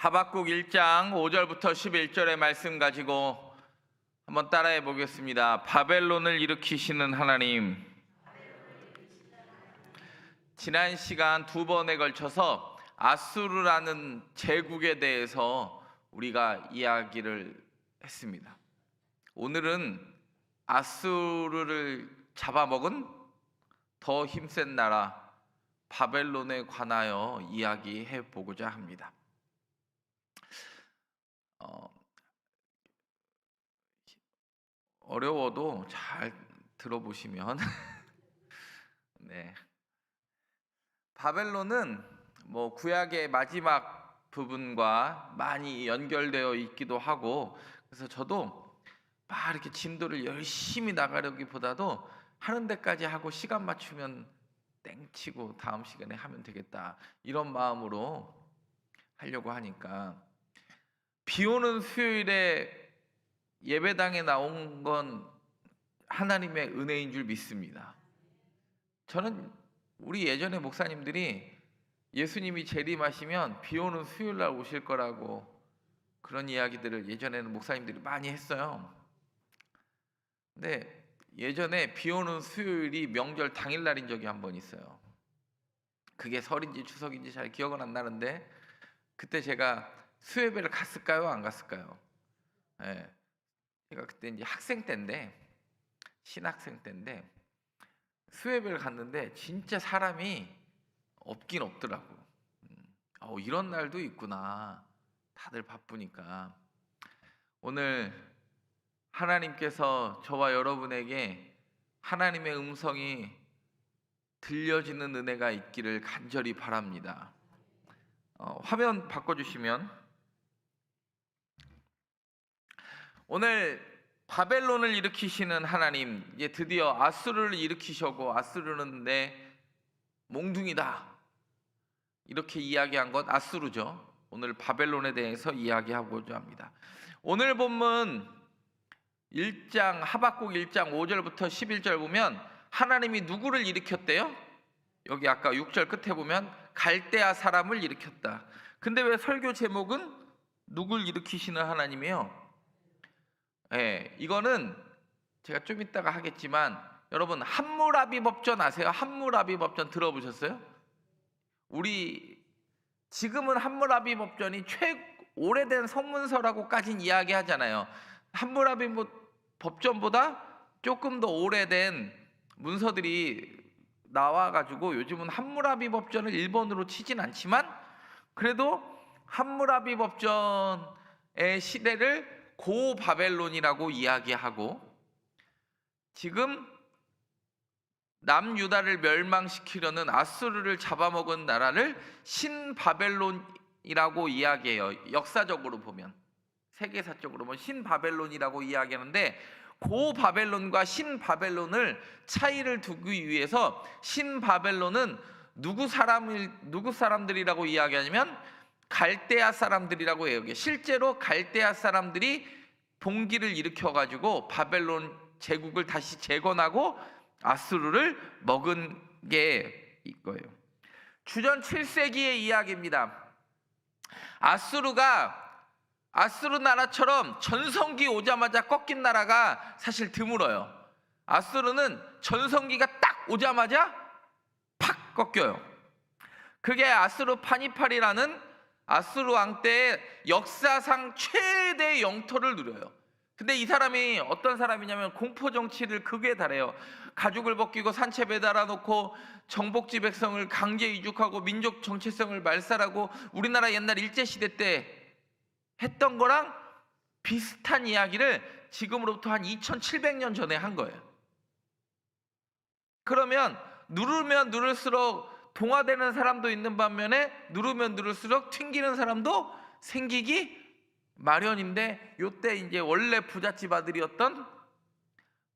하박국 1장 5절부터 11절의 말씀 가지고 한번 따라해 보겠습니다. 바벨론을 일으키시는 하나님. 지난 시간 두 번에 걸쳐서 아수르라는 제국에 대해서 우리가 이야기를 했습니다. 오늘은 아수르를 잡아먹은 더 힘센 나라 바벨론에 관하여 이야기해 보고자 합니다. 어려워도 잘 들어보시면 네. 바벨론은 구약의 마지막 부분과 많이 연결되어 있기도 하고, 그래서 저도 막 이렇게 진도를 열심히 나가려기보다도 하는 데까지 하고 시간 맞추면 땡치고 다음 시간에 하면 되겠다, 이런 마음으로 하려고 하니까 비 오는 수요일에 예배당에 나온 건 하나님의 은혜인 줄 믿습니다. 저는 우리 예전에 목사님들이 예수님이 재림하시면 비 오는 수요일 날 오실 거라고 그런 이야기들을 예전에는 목사님들이 많이 했어요. 근데 예전에 비 오는 수요일이 명절 당일날인 적이 한 번 있어요. 그게 설인지 추석인지 잘 기억은 안 나는데, 그때 제가 수요예배를 갔을까요? 안 갔을까요? 네. 제가 그때 이제 학생 때인데, 신학생 때인데 수요예배를 갔는데 진짜 사람이 없긴 없더라고. 이런 날도 있구나. 다들 바쁘니까. 오늘 하나님께서 저와 여러분에게 하나님의 음성이 들려지는 은혜가 있기를 간절히 바랍니다. 화면 바꿔주시면, 오늘 바벨론을 일으키시는 하나님, 이제 드디어 아수르를 일으키셔고, 아수르는 내 몽둥이다 이렇게 이야기한 건 아수르죠. 오늘 바벨론에 대해서 이야기하고자 합니다. 오늘 본문 1장 하박국 1장 5절부터 11절 보면 하나님이 누구를 일으켰대요? 여기 아까 6절 끝에 보면 갈대아 사람을 일으켰다. 근데 왜 설교 제목은 누굴 일으키시는 하나님이에요? 이거는 제가 좀 이따가 하겠지만, 여러분 함무라비 법전 아세요? 함무라비 법전 들어보셨어요? 우리 지금은 함무라비 법전이 오래된 성문서라고까지는 이야기하잖아요. 함무라비 법전보다 조금 더 오래된 문서들이 나와가지고 요즘은 함무라비 법전을 일본으로 치진 않지만, 그래도 함무라비 법전의 시대를 고바벨론이라고 이야기하고, 지금 남유다를 멸망시키려는 아수르를 잡아먹은 나라를 신바벨론이라고 이야기해요. 역사적으로 보면, 세계사적으로 보면 신바벨론이라고 이야기하는데, 고바벨론과 신바벨론을 차이를 두기 위해서 신바벨론은 누구 사람들이라고 이야기하냐면 갈대아 사람들이라고 해요. 실제로 갈대아 사람들이 봉기를 일으켜가지고 바벨론 제국을 다시 재건하고 아수르를 먹은 게 이거예요. 주전 7세기의 이야기입니다. 아수르 나라처럼 전성기 오자마자 꺾인 나라가 사실 드물어요. 아수르는 전성기가 딱 오자마자 팍 꺾여요. 그게 아수르 파니팔이라는 아수르 왕 때의 역사상 최대 영토를 누려요. 근데 이 사람이 어떤 사람이냐면 공포 정치를 극에 달해요. 가죽을 벗기고 산채 매달아 놓고 정복지 백성을 강제 이주하고 민족 정체성을 말살하고, 우리나라 옛날 일제시대 때 했던 거랑 비슷한 이야기를 지금으로부터 한 2700년 전에 한 거예요. 그러면 누르면 누를수록 동화되는 사람도 있는 반면에 누르면 누를수록 튕기는 사람도 생기기 마련인데, 요때 이제 원래 부잣집 아들이었던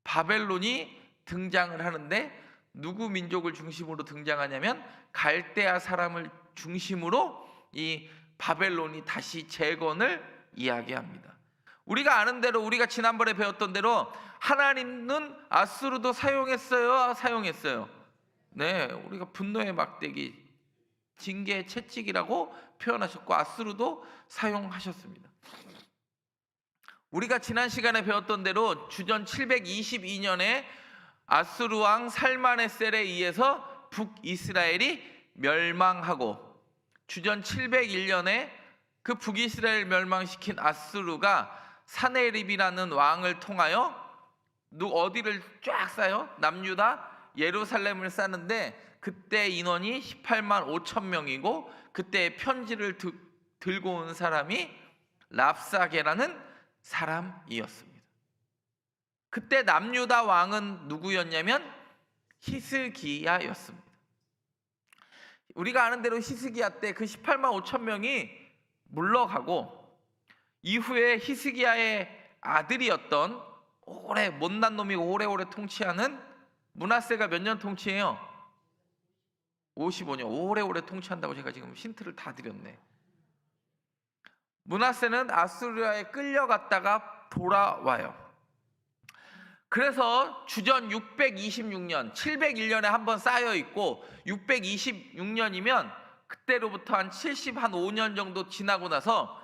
바벨론이 등장을 하는데, 누구 민족을 중심으로 등장하냐면 갈대아 사람을 중심으로 이 바벨론이 다시 재건을 이야기합니다. 우리가 아는 대로, 우리가 지난번에 배웠던 대로 하나님은 아수르도 사용했어요? 네, 우리가 분노의 막대기 징계 채찍이라고 표현하셨고 아수르도 사용하셨습니다. 우리가 지난 시간에 배웠던 대로 주전 722년에 아수르 왕 살마네셀에 의해서 북이스라엘이 멸망하고 주전 701년에 그 북이스라엘 멸망시킨 아수르가 사네립이라는 왕을 통하여 어디를 쫙 쌓아요? 남유다 예루살렘을 쌓는데 그때 인원이 18만 5천 명이고 그때 편지를 들고 온 사람이 랍사게라는 사람이었습니다. 그때 남유다 왕은 누구였냐면 히스기야였습니다. 우리가 아는 대로 히스기야 때 그 18만 5천 명이 물러가고 이후에 히스기야의 아들이었던 오래 못난 놈이 오래오래 통치하는 므낫세가 몇 년 통치해요? 55년. 오래오래 통치한다고 제가 지금 힌트를 다 드렸네. 므낫세는 아수르에 끌려갔다가 돌아와요. 그래서 주전 626년, 701년에 한번 쌓여 있고 626년이면 그때로부터 한 75년 정도 지나고 나서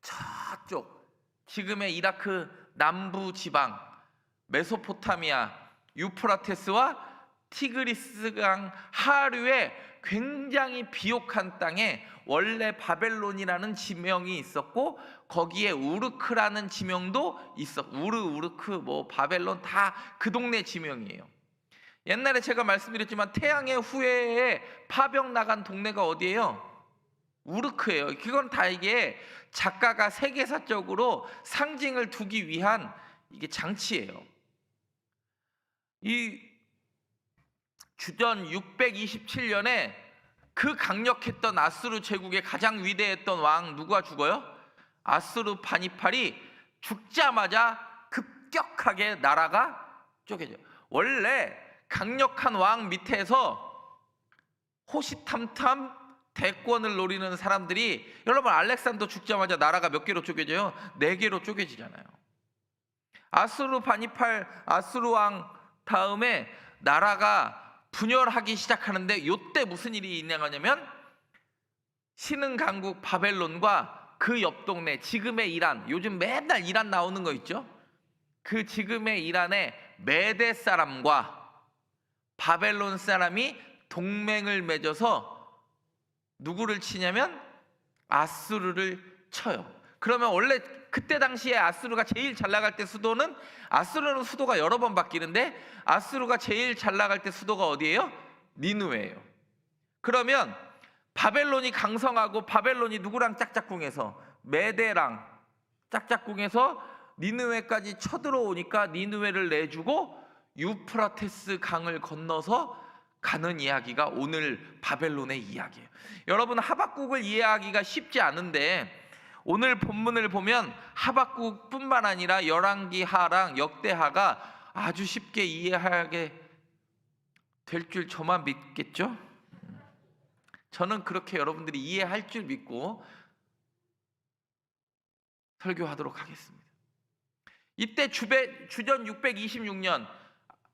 저쪽 지금의 이라크 남부 지방 메소포타미아 유프라테스와 티그리스강 하류의 굉장히 비옥한 땅에 원래 바벨론이라는 지명이 있었고 거기에 우르크라는 지명도 우르크 뭐 바벨론 다 그 동네 지명이에요. 옛날에 제가 말씀드렸지만 태양의 후예에 파병 나간 동네가 어디예요? 우르크예요. 그건 다 이게 작가가 세계사적으로 상징을 두기 위한 이게 장치예요. 이 주전 627년에 그 강력했던 아수르 제국의 가장 위대했던 왕 누가 죽어요? 아수르 바니팔이 죽자마자 급격하게 나라가 쪼개져요. 원래 강력한 왕 밑에서 호시탐탐 대권을 노리는 사람들이 여러분 알렉산더 죽자마자 나라가 몇 개로 쪼개져요? 4개로 쪼개지잖아요. 아수르 바니팔 아수르 왕 다음에 나라가 분열하기 시작하는데 요때 무슨 일이 있냐면 신흥 강국 바벨론과 그 옆 동네 지금의 이란, 요즘 맨날 이란 나오는 거 있죠? 그 지금의 이란의 메대 사람과 바벨론 사람이 동맹을 맺어서 누구를 치냐면 아수르를 쳐요. 그러면 원래 그때 당시에 아수르가 제일 잘 나갈 때 수도는 아수르는 수도가 여러 번 바뀌는데 아수르가 제일 잘 나갈 때 수도가 어디예요? 니느웨예요. 그러면 바벨론이 강성하고 바벨론이 누구랑 짝짝꿍해서 메대랑 짝짝꿍해서 니느웨까지 쳐들어오니까 니느웨를 내주고 유프라테스 강을 건너서 가는 이야기가 오늘 바벨론의 이야기예요. 여러분 하박국을 이해하기가 쉽지 않은데 오늘 본문을 보면 하박국뿐만 아니라 열왕기하랑 역대하가 아주 쉽게 이해하게 될 줄 저만 믿겠죠? 저는 그렇게 여러분들이 이해할 줄 믿고 설교하도록 하겠습니다. 이때 주전 626년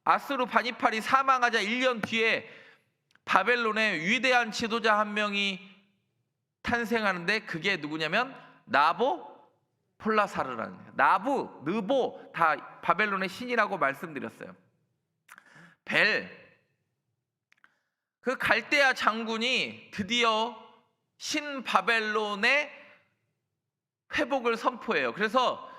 아수르 바니팔이 사망하자 1년 뒤에 바벨론의 위대한 지도자 한 명이 탄생하는데 그게 누구냐면 나보폴라사르라는 거예요. 느보 다 바벨론의 신이라고 말씀드렸어요. 그 갈대아 장군이 드디어 신바벨론의 회복을 선포해요. 그래서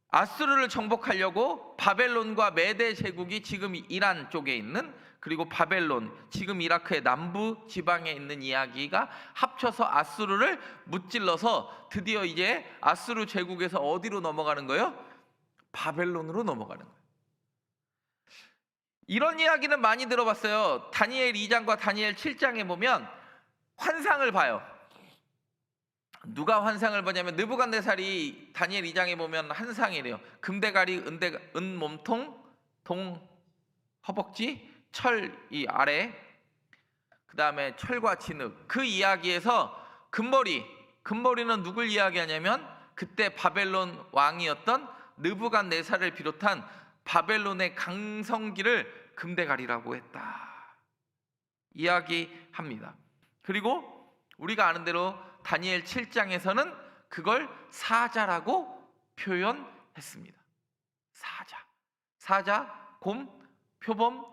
아수르를 정복하려고 바벨론과 메대 제국이 지금 이란 쪽에 있는 그리고 바벨론 지금 이라크의 남부 지방에 있는 이야기가 합쳐서 아수르를 무찔러서 드디어 이제 아수르 제국에서 어디로 넘어가는 거예요? 바벨론으로 넘어가는 거예요. 이런 이야기는 많이 들어봤어요. 다니엘 2장과 다니엘 7장에 보면 환상을 봐요. 누가 환상을 보냐면 느부갓네살이 다니엘 2장에 보면 환상이래요. 금대가리, 은 몸통, 동 허벅지, 철 이 아래, 그 다음에 철과 진흙. 그 이야기에서 금머리는 누굴 이야기하냐면 그때 바벨론 왕이었던 느부갓네살을 비롯한 바벨론의 강성기를 금대가리라고 했다 이야기합니다. 그리고 우리가 아는 대로 다니엘 7장에서는 그걸 사자라고 표현했습니다. 사자, 곰, 표범,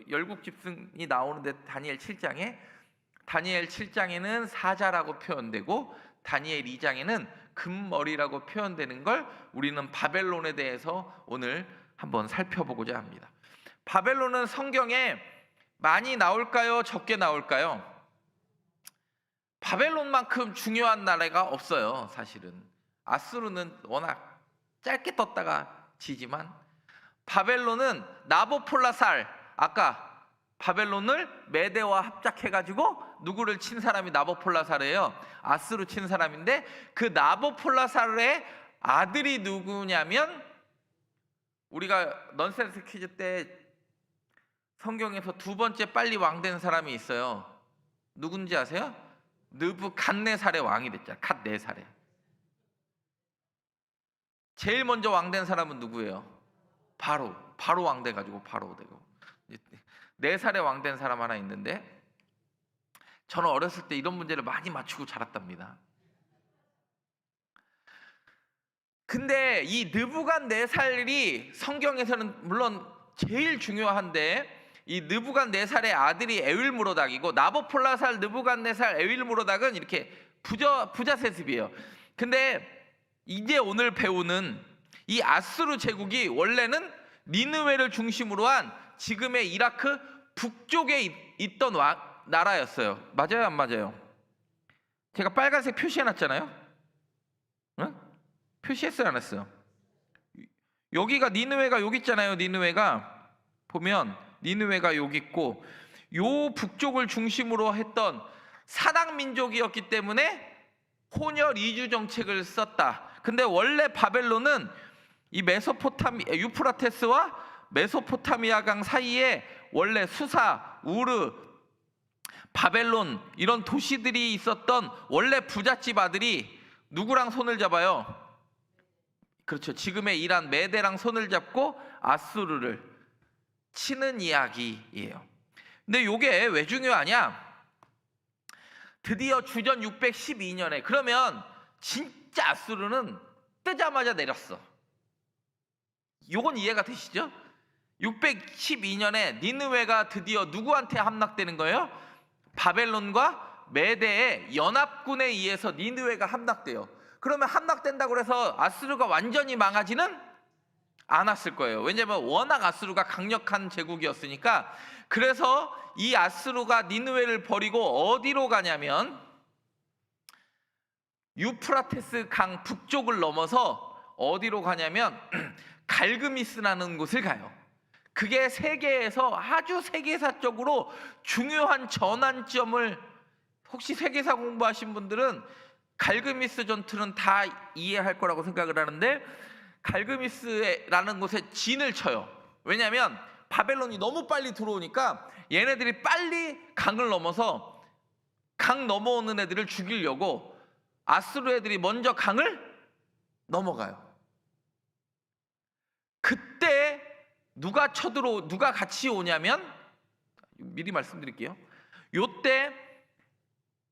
열국집승이 나오는데 다니엘 7장에는 사자라고 표현되고 다니엘 2장에는 금머리라고 표현되는 걸 우리는 바벨론에 대해서 오늘 한번 살펴보고자 합니다. 바벨론은 성경에 많이 나올까요? 적게 나올까요? 바벨론만큼 중요한 나라가 없어요. 사실은 아수르는 워낙 짧게 떴다가 지지만 바벨론은 나보폴라살, 아까 바벨론을 메대와 합작해가지고 누구를 친 사람이 나보폴라살이에요. 아수르 친 사람인데 그 나보폴라살의 아들이 누구냐면, 우리가 넌센스 퀴즈 때 성경에서 두 번째 빨리 왕된 사람이 있어요. 누군지 아세요? 느부갓네살의 왕이 됐잖아요. 갓네살에. 제일 먼저 왕된 사람은 누구예요? 바로 왕돼가지고 바로 되고 4살에 왕된 사람 하나 있는데, 저는 어렸을 때 이런 문제를 많이 맞추고 자랐답니다. 근데 이 느부갓네살이 성경에서는 물론 제일 중요한데, 이 느부갓네살의 아들이 에윌므로닥이고 나보폴라살, 느부갓네살, 에윌므로닥은 이렇게 부자 세습이에요. 근데 이제 오늘 배우는 이 아수르 제국이 원래는 니느웨를 중심으로 한 지금의 이라크 북쪽에 있던 나라였어요. 맞아요, 안 맞아요? 제가 빨간색 표시해놨잖아요. 응? 표시했어요, 안 했어요? 여기가 니느웨가 여기 있잖아요. 니느웨가 보면 니느웨가 여기 있고, 요 북쪽을 중심으로 했던 사당 민족이었기 때문에 혼혈 이주 정책을 썼다. 근데 원래 바벨론은 이 유프라테스와 메소포타미아강 사이에 원래 수사, 우르, 바벨론 이런 도시들이 있었던 원래 부잣집 아들이 누구랑 손을 잡아요? 그렇죠. 지금의 이란 메대랑 손을 잡고 아수르를 치는 이야기예요. 근데 이게 왜 중요하냐? 드디어 주전 612년에, 그러면 진짜 아수르는 뜨자마자 내렸어. 요건 이해가 되시죠? 612년에 니느웨가 드디어 누구한테 함락되는 거예요? 바벨론과 메대의 연합군에 의해서 니느웨가 함락돼요. 그러면 함락된다고 해서 아수르가 완전히 망하지는 않았을 거예요. 왜냐하면 워낙 아수르가 강력한 제국이었으니까. 그래서 이 아수르가 니느웨를 버리고 어디로 가냐면 유프라테스 강 북쪽을 넘어서 어디로 가냐면 갈그미스라는 곳을 가요. 그게 세계에서 아주 세계사적으로 중요한 전환점을, 혹시 세계사 공부하신 분들은 갈그미스 전투는 다 이해할 거라고 생각을 하는데, 갈그미스라는 곳에 진을 쳐요. 왜냐하면 바벨론이 너무 빨리 들어오니까 얘네들이 빨리 강을 넘어서 강 넘어오는 애들을 죽이려고 아수르 애들이 먼저 강을 넘어가요. 그때 누가 같이 오냐면, 미리 말씀드릴게요. 요때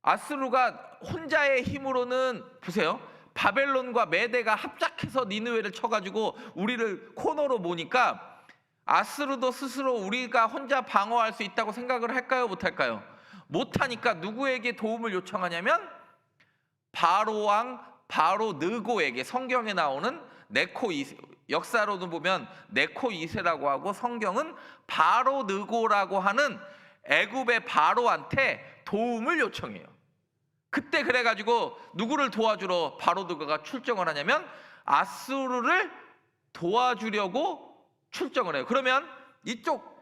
아수르가 혼자의 힘으로는, 보세요, 바벨론과 메대가 합작해서 니느웨를 쳐가지고 우리를 코너로 모니까 아수르도 스스로 우리가 혼자 방어할 수 있다고 생각을 할까요? 못할까요? 못하니까 누구에게 도움을 요청하냐면 바로왕 바로 느고에게, 성경에 나오는 네코 2세, 역사로도 보면 네코 2세라고 하고 성경은 바로 느고라고 하는 애굽의 바로한테 도움을 요청해요. 그때 그래가지고 누구를 도와주러 바로 느고가 출정을 하냐면 아수르를 도와주려고 출정을 해요. 그러면 이쪽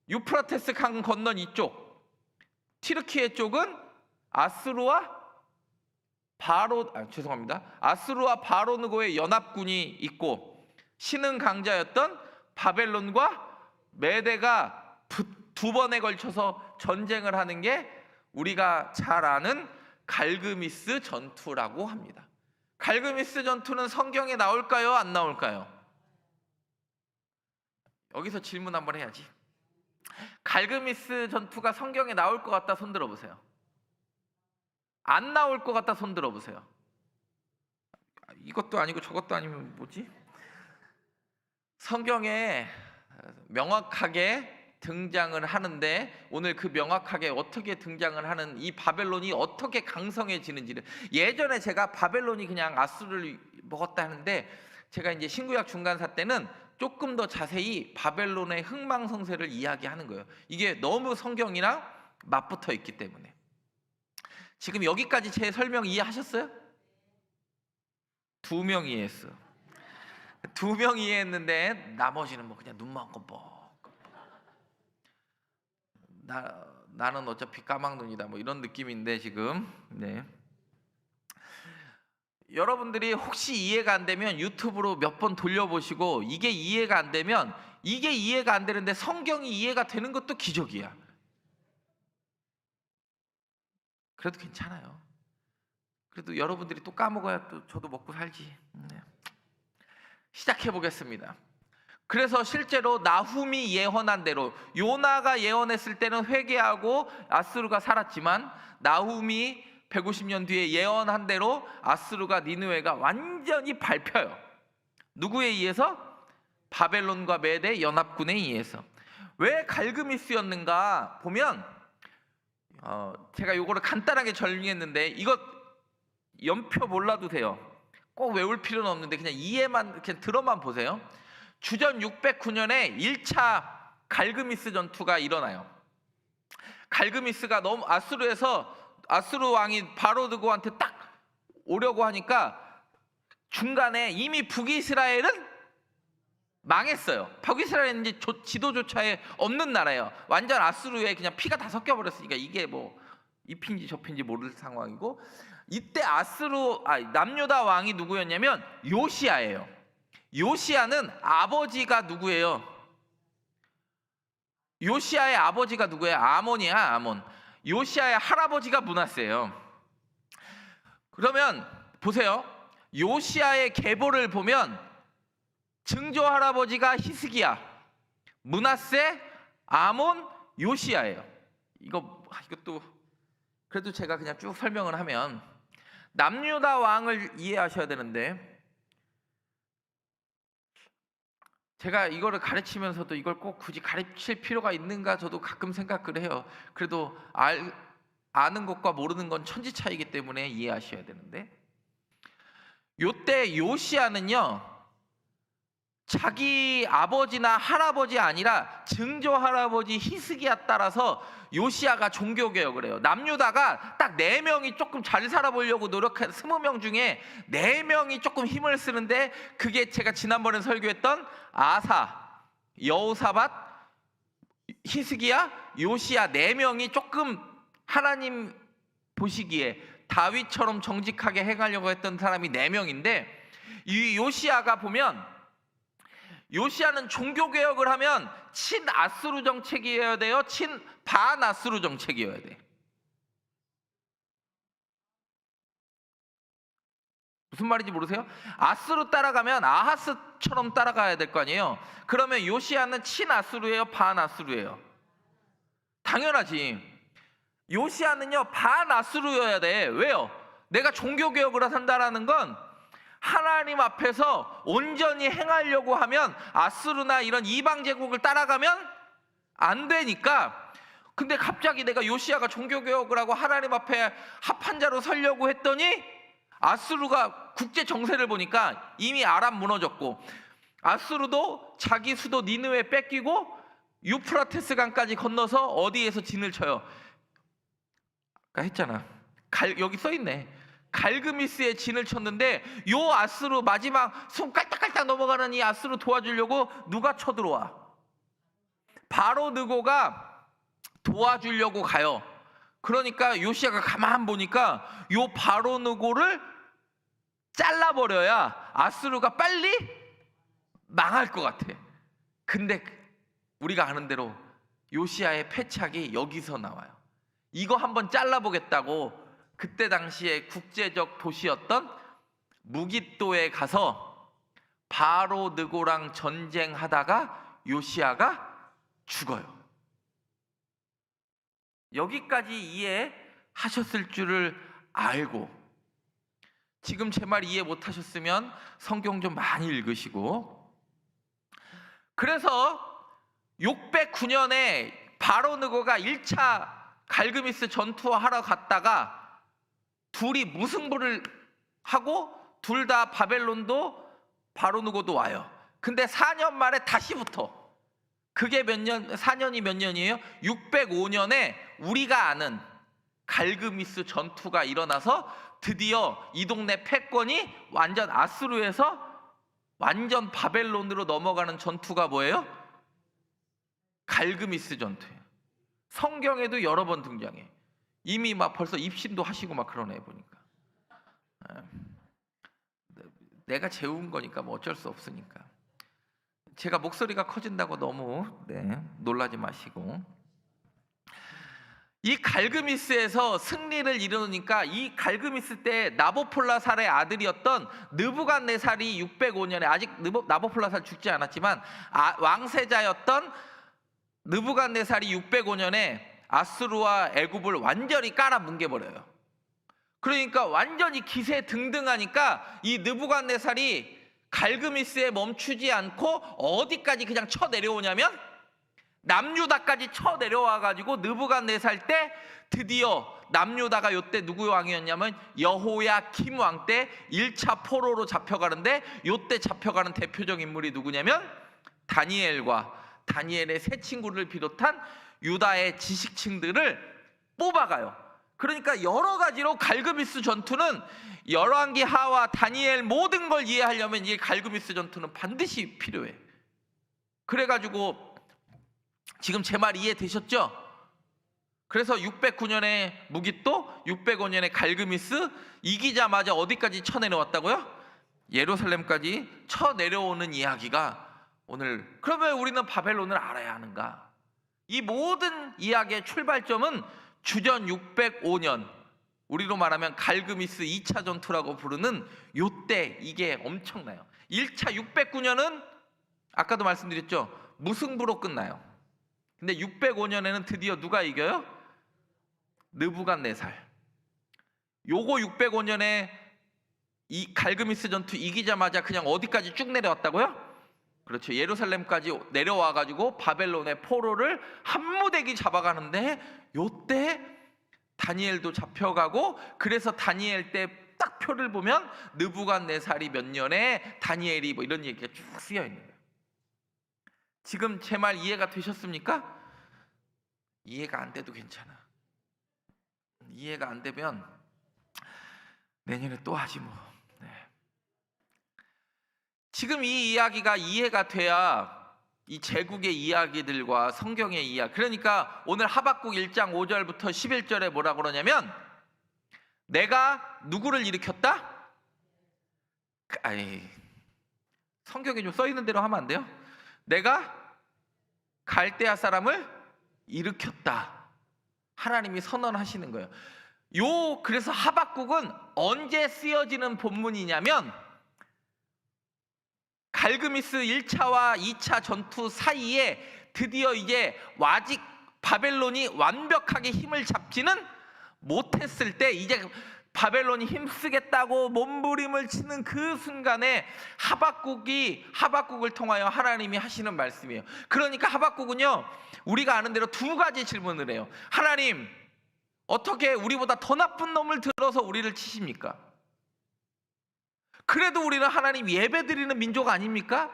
유프라테스 강 건넌 이쪽 튀르키예 쪽은 아수르와 바로 느고의 연합군이 있고, 신흥 강자였던 바벨론과 메대가 두 번에 걸쳐서 전쟁을 하는 게 우리가 잘 아는 갈그미스 전투라고 합니다. 갈그미스 전투는 성경에 나올까요? 안 나올까요? 여기서 질문 한번 해야지. 갈그미스 전투가 성경에 나올 것 같다 손 들어보세요. 안 나올 것 같다 손 들어보세요. 이것도 아니고 저것도 아니면 뭐지? 성경에 명확하게 등장을 하는데 오늘 그 명확하게 어떻게 등장을 하는 이 바벨론이 어떻게 강성해지는지를, 예전에 제가 바벨론이 그냥 아수르를 먹었다 하는데 제가 이제 신구약 중간사 때는 조금 더 자세히 바벨론의 흥망성쇠를 이야기하는 거예요. 이게 너무 성경이랑 맞붙어 있기 때문에. 지금 여기까지 제 설명 이해하셨어요? 2명 이해했어. 2명 이해했는데 나머지는 뭐 그냥 눈만 껌뻑. 나는 어차피 까막눈이다 뭐 이런 느낌인데 지금. 네. 여러분들이 혹시 이해가 안 되면 유튜브로 몇 번 돌려보시고, 이게 이해가 안 되면, 이게 이해가 안 되는데 성경이 이해가 되는 것도 기적이야. 그래도 괜찮아요. 그래도 여러분들이 또 까먹어야 또 저도 먹고 살지. 네. 시작해 보겠습니다. 그래서 실제로 나훔이 예언한 대로, 요나가 예언했을 때는 회개하고 아수르가 살았지만 나훔이 150년 뒤에 예언한 대로 아수르가 니느웨가 완전히 밟혀요. 누구에 의해서? 바벨론과 메대 연합군에 의해서. 왜 갈그미스였는가 보면 제가 요거를 간단하게 정리했는데, 이거 연표 몰라도 돼요. 꼭 외울 필요는 없는데 그냥 이해만, 그냥 들어만 보세요. 주전 609년에 1차 갈그미스 전투가 일어나요. 갈그미스가 너무 아수르 왕이 바로드고한테 딱 오려고 하니까 중간에 이미 북이스라엘은 망했어요. 북이스라엘은 이제 지도조차 없는 나라예요. 완전 아수르에 그냥 피가 다 섞여 버렸으니까 이게 뭐 잎인지 접인지 모를 상황이고, 이때 남유다 왕이 누구였냐면 요시야예요. 요시야는 아버지가 누구예요? 요시야의 아버지가 누구예요? 아몬이야, 아몬. 요시야의 할아버지가 므낫세예요. 그러면 보세요. 요시야의 계보를 보면 증조 할아버지가 히스기야, 므낫세, 아몬, 요시야예요. 이것도 그래도 제가 그냥 쭉 설명을 하면, 남유다 왕을 이해하셔야 되는데, 제가 이거를 가르치면서도 이걸 꼭 굳이 가르칠 필요가 있는가 저도 가끔 생각을 해요. 그래도 아는 것과 모르는 건 천지 차이기 때문에 이해하셔야 되는데, 요때 요시야는요 자기 아버지나 할아버지 아니라 증조 할아버지 히스기야 따라서 요시야가 종교개혁을 해요. 남유다가 딱 4명이 조금 잘 살아보려고 노력한 20명 중에 4명이 조금 힘을 쓰는데, 그게 제가 지난번에 설교했던 아사, 여호사밧, 히스기야, 요시야 4명이 조금 하나님 보시기에 다윗처럼 정직하게 행하려고 했던 사람이 4명인데, 이 요시야가 보면, 요시야는 종교개혁을 하면 친아수르 정책이어야 돼요? 반아수르 정책이어야 돼? 무슨 말인지 모르세요? 아수르 따라가면 아하스처럼 따라가야 될 거 아니에요? 그러면 요시야는 친아수르예요? 반아수르예요? 당연하지. 요시야는요 반아수르여야 돼. 왜요? 내가 종교개혁을 한다라는 건 하나님 앞에서 온전히 행하려고 하면 아수르나 이런 이방 제국을 따라가면 안 되니까. 근데 갑자기 내가 요시야가 종교개혁을 하고 하나님 앞에 합한 자로 서려고 했더니 아수르가 국제 정세를 보니까 이미 아람 무너졌고, 아수르도 자기 수도 니느웨 뺏기고 유프라테스 강까지 건너서 어디에서 진을 쳐요? 아까 했잖아. 여기 써있네. 갈그미스에 진을 쳤는데, 요 아수르 마지막 손 깔딱깔딱 넘어가는 이 아수르 도와주려고 누가 쳐들어와? 바로드고가 도와주려고 가요. 그러니까 요시야가 가만 보니까 요 바로느고를 잘라버려야 아수르가 빨리 망할 것 같아. 근데 우리가 아는 대로 요시야의 패착이 여기서 나와요. 이거 한번 잘라보겠다고 그때 당시에 국제적 도시였던 무깃도에 가서 바로느고랑 전쟁하다가 요시야가 죽어요. 여기까지 이해하셨을 줄을 알고, 지금 제 말 이해 못하셨으면 성경 좀 많이 읽으시고, 그래서 609년에 바로 느고가 1차 갈그미스 전투하러 갔다가 둘이 무승부를 하고 둘 다 바벨론도 바로 느고도 와요. 근데 4년 만에 다시 붙어. 그게 몇 년, 4년이 몇 년이에요? 605년에 우리가 아는 갈그미스 전투가 일어나서 드디어 이 동네 패권이 완전 아수르에서 완전 바벨론으로 넘어가는 전투가 뭐예요? 갈그미스 전투예요. 성경에도 여러 번 등장해. 이미 막 벌써 입신도 하시고 막 그러네 보니까. 내가 재운 거니까 뭐 어쩔 수 없으니까. 제가 목소리가 커진다고 너무 놀라지 마시고, 이 갈그미스에서 승리를 이루니까 이 갈그미스 때 나보폴라살의 아들이었던 느부갓네살이 605년에 아직 나보폴라살 죽지 않았지만 왕세자였던 느부갓네살이 605년에 아수르와 애굽을 완전히 깔아뭉개버려요. 그러니까 완전히 기세 등등하니까 이 느부갓네살이 갈그미스에 멈추지 않고 어디까지 그냥 쳐 내려오냐면 남유다까지 쳐 내려와가지고 느부갓네살 때 드디어 남유다가 요때 누구 왕이었냐면 여호야김 왕 때 1차 포로로 잡혀가는데, 요때 잡혀가는 대표적 인물이 누구냐면 다니엘과 다니엘의 세 친구를 비롯한 유다의 지식층들을 뽑아가요. 그러니까 여러 가지로 갈그미스 전투는 열왕기 하와 다니엘 모든 걸 이해하려면 이 갈그미스 전투는 반드시 필요해. 그래가지고 지금 제 말 이해되셨죠? 그래서 609년에 무기또, 605년에 갈그미스, 이기자마자 어디까지 쳐내려왔다고요? 예루살렘까지 쳐내려오는 이야기가 오늘, 그러면 우리는 바벨론을 알아야 하는가? 이 모든 이야기의 출발점은 주전 605년, 우리로 말하면 갈그미스 2차 전투라고 부르는 요때 이게 엄청나요. 1차 609년은 아까도 말씀드렸죠, 무승부로 끝나요. 근데 605년에는 드디어 누가 이겨요? 느부갓네살. 요거 605년에 이 갈그미스 전투 이기자마자 그냥 어디까지 쭉 내려왔다고요? 그렇죠. 예루살렘까지 내려와가지고 바벨론의 포로를 한 무대기 잡아가는데, 요때 다니엘도 잡혀가고, 그래서 다니엘 때 딱 표를 보면 느부갓네살이 몇 년에 다니엘이 뭐 이런 얘기가 쭉 쓰여 있는 거예요. 지금 제 말 이해가 되셨습니까? 이해가 안 돼도 괜찮아. 이해가 안 되면 내년에 또 하지 뭐. 지금 이 이야기가 이해가 돼야 이 제국의 이야기들과 성경의 이야기, 그러니까 오늘 하박국 1장 5절부터 11절에 뭐라 그러냐면, 내가 누구를 일으켰다? 성경에 좀 써 있는 대로 하면 안 돼요? 내가 갈대아 사람을 일으켰다. 하나님이 선언하시는 거예요. 그래서 하박국은 언제 쓰여지는 본문이냐면 갈그미스 1차와 2차 전투 사이에 드디어 이제 아직 바벨론이 완벽하게 힘을 잡지는 못했을 때, 이제 바벨론이 힘쓰겠다고 몸부림을 치는 그 순간에 하박국을 통하여 하나님이 하시는 말씀이에요. 그러니까 하박국은요, 우리가 아는 대로 두 가지 질문을 해요. 하나님, 어떻게 우리보다 더 나쁜 놈을 들어서 우리를 치십니까? 그래도 우리는 하나님 예배드리는 민족 아닙니까?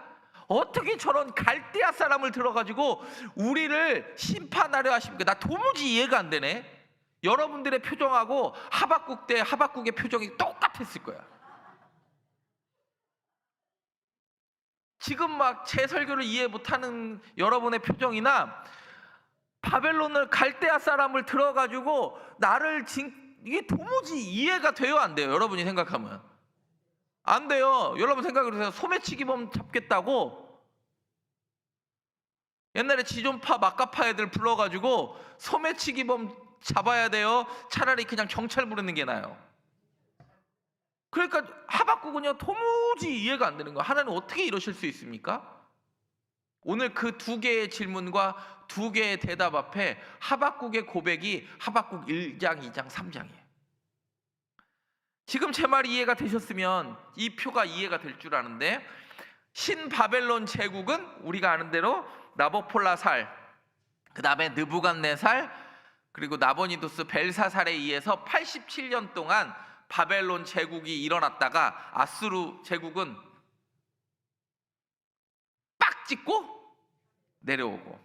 어떻게 저런 갈대아 사람을 들어가지고 우리를 심판하려 하십니까? 나 도무지 이해가 안 되네. 여러분들의 표정하고 하박국 때 하박국의 표정이 똑같았을 거야. 지금 막 제 설교를 이해 못하는 여러분의 표정이나 바벨론을 갈대아 사람을 들어가지고 이게 도무지 이해가 돼요, 안 돼요? 여러분이 생각하면 안 돼요. 여러분 생각을 해서 소매치기범 잡겠다고 옛날에 지존파 막가파 애들 불러가지고 소매치기범 잡아야 돼요? 차라리 그냥 경찰 부르는 게 나아요. 그러니까 하박국은요, 도무지 이해가 안 되는 거예요. 하나님 어떻게 이러실 수 있습니까? 오늘 그 두 개의 질문과 두 개의 대답 앞에 하박국의 고백이 하박국 1장, 2장, 3장이에요. 지금 제 말이 이해가 되셨으면 이 표가 이해가 될 줄 아는데, 신바벨론 제국은 우리가 아는 대로 나보폴라살, 그 다음에 느부갓네살, 그리고 나보니두스 벨사살에 의해서 87년 동안 바벨론 제국이 일어났다가 아수르 제국은 빡 찍고 내려오고,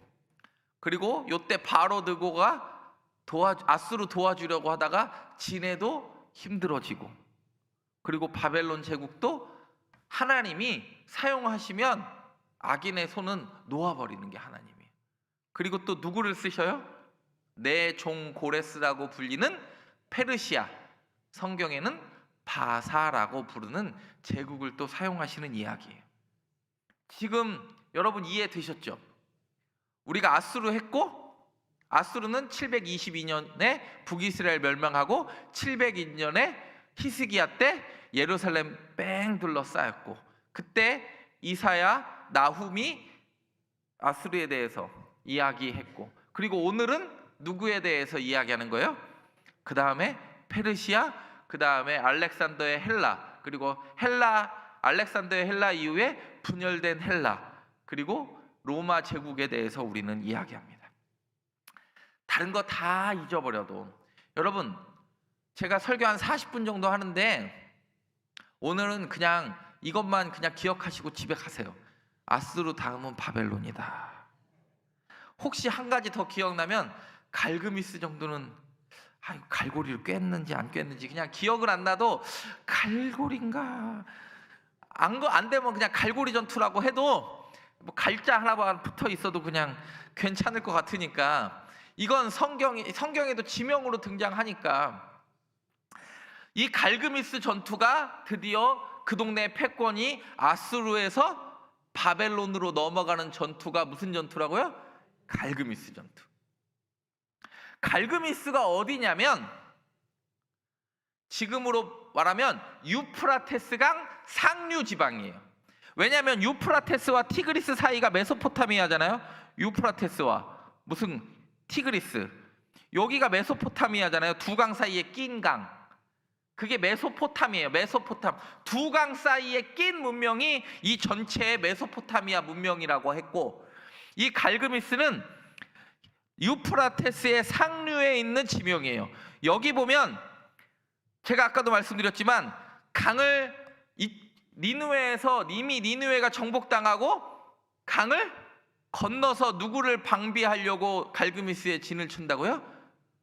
그리고 요때 바로 느고가 아수르 도와주려고 하다가 지네도 힘들어지고, 그리고 바벨론 제국도 하나님이 사용하시면 악인의 손은 놓아버리는 게 하나님이에요. 그리고 또 누구를 쓰셔요? 내 종 고레스라고 불리는 페르시아, 성경에는 바사라고 부르는 제국을 또 사용하시는 이야기예요. 지금 여러분 이해되셨죠? 우리가 아수르 했고, 아수르는 722년에 북이스라엘 멸망하고 702년에 히스기야 때 예루살렘 뺑 둘러싸였고, 그때 이사야, 나훔이 아수르에 대해서 이야기했고, 그리고 오늘은 누구에 대해서 이야기하는 거예요? 그 다음에 페르시아, 그 다음에 알렉산더의 헬라, 그리고 알렉산더의 헬라 이후에 분열된 헬라, 그리고 로마 제국에 대해서 우리는 이야기합니다. 다른 거 다 잊어버려도, 여러분 제가 설교 한 40분 정도 하는데 오늘은 그냥 이것만 그냥 기억하시고 집에 가세요. 아수르 다음은 바벨론이다. 혹시 한 가지 더 기억나면 갈그미스 정도는 갈고리를 꿰는지 안 꿰는지 그냥 기억을 안 나도 갈고리인가 안 되면 그냥 갈고리 전투라고 해도 뭐 갈자 하나만 붙어 있어도 그냥 괜찮을 것 같으니까, 이건 성경에도 지명으로 등장하니까, 이 갈그미스 전투가 드디어 그 동네의 패권이 아수르에서 바벨론으로 넘어가는 전투가 무슨 전투라고요? 갈그미스 전투. 갈그미스가 어디냐면 지금으로 말하면 유프라테스강 상류 지방이에요. 왜냐하면 유프라테스와 티그리스 사이가 메소포타미아잖아요. 유프라테스와 무슨 티그리스, 여기가 메소포타미아잖아요. 두 강 사이에 낀 강, 그게 메소포탐이에요. 메소포탐, 두 강 사이에 낀 문명이 이 전체의 메소포타미아 문명이라고 했고, 이 갈그미스는 유프라테스의 상류에 있는 지명이에요. 여기 보면 제가 아까도 말씀드렸지만 강을 니느웨에서 이미 니느웨가 정복당하고 강을 건너서 누구를 방비하려고 갈그미스에 진을 친다고요?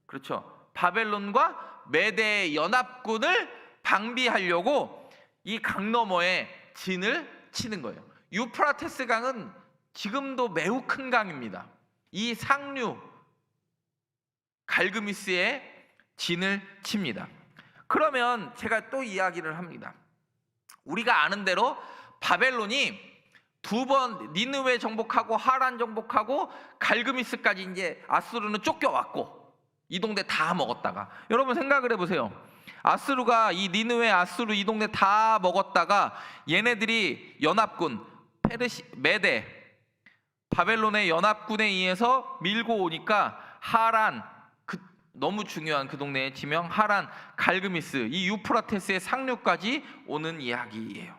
그렇죠. 바벨론과 메대의 연합군을 방비하려고 이 강 너머에 진을 치는 거예요. 유프라테스 강은 지금도 매우 큰 강입니다. 이 상류 갈그미스에 진을 칩니다. 그러면 제가 또 이야기를 합니다. 우리가 아는 대로 바벨론이 두 번 니느웨 정복하고 하란 정복하고 갈그미스까지 이제 아수르는 쫓겨왔고 이 동네 다 먹었다가, 여러분 생각을 해보세요. 아수르가 이 니느웨, 아수르 이 동네 다 먹었다가 얘네들이 연합군 메대 바벨론의 연합군에 의해서 밀고 오니까 하란, 너무 중요한 그 동네의 지명 하란, 갈그미스, 이 유프라테스의 상류까지 오는 이야기예요.